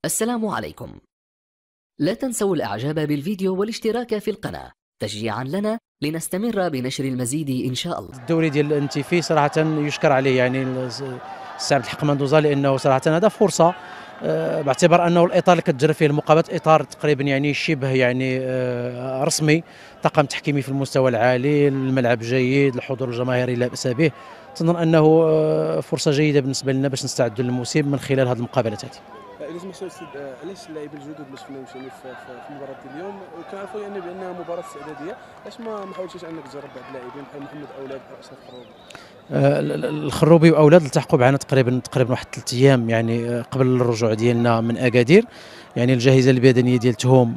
السلام عليكم. لا تنسوا الإعجاب بالفيديو والاشتراك في القناة تشجيعا لنا لنستمر بنشر المزيد إن شاء الله. الدوري ديال الانتيفي صراحة يشكر عليه يعني السي عبد الحق مندوزة، لأنه صراحة هذا فرصة باعتبار أنه الإطار اللي كتجرى فيه المقابلات إطار تقريبا يعني شبه يعني رسمي، طاقم تحكيمي في المستوى العالي، الملعب جيد، الحضور الجماهيري لا بأس به. تنظن أنه فرصة جيدة بالنسبة لنا باش نستعدوا للموسم من خلال هذه المقابلات هذه. الا سمحتوا السيد، علاش اللاعبين الجدد ما شفناهمش يعني في مباراه اليوم، وكنعرفوا يعني بانها مباراه استعداديه، علاش ما حاولتيش انك تجرب بعض اللاعبين بحال محمد اولاد بحال اشرف الخروبي؟ الخروبي واولاد التحقوا معنا تقريبا واحد 3 ايام يعني قبل الرجوع ديالنا من اكادير. يعني الجاهزه البدنيه ديالتهم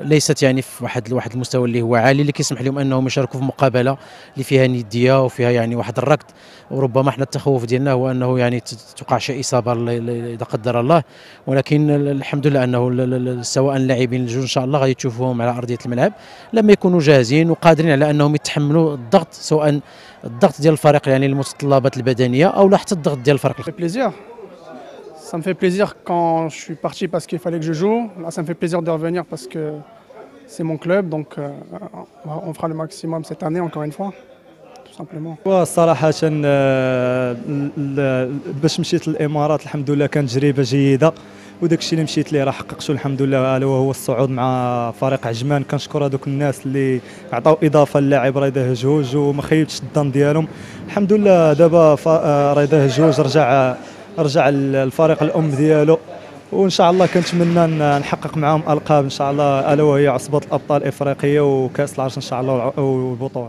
ليست يعني في واحد المستوى اللي هو عالي، اللي كيسمح لهم انهم يشاركوا في مقابله اللي فيها نديه وفيها يعني واحد الركض. وربما احنا التخوف ديالنا هو انه يعني توقع شي اصابه اذا قدر الله، ولكن الحمد لله انه سواء اللاعبين الجوج ان شاء الله غادي تشوفوهم على ارضيه الملعب لما يكونوا جاهزين وقادرين على انهم يتحملوا الضغط، سواء الضغط ديال الفريق يعني المتطلبات البدنيه او لا حتى الضغط ديال الفريق. Ça me fait plaisir quand je suis parti parce qu'il fallait que je joue. Là, ça me fait plaisir de revenir parce que c'est mon club. Donc, on fera le maximum cette année, encore une fois, tout simplement. صراحة باش مشيت للإمارات الحمد لله كانت تجربة جيدة، وداك الشيء اللي مشيت ليه راه حققته الحمد لله، الا وهو الصعود مع فريق عجمان. كنشكر هذوك الناس اللي عطاو إضافة للاعب رضا هجوج وما خيبتش الظن ديالهم. الحمد لله دابا رضا هجوج رجع الفريق الأم ديالو، وان شاء الله كنتمنى نحقق معاهم القاب ان شاء الله، الا وهي عصبه الابطال الافريقيه وكاس العرش ان شاء الله والبطوله.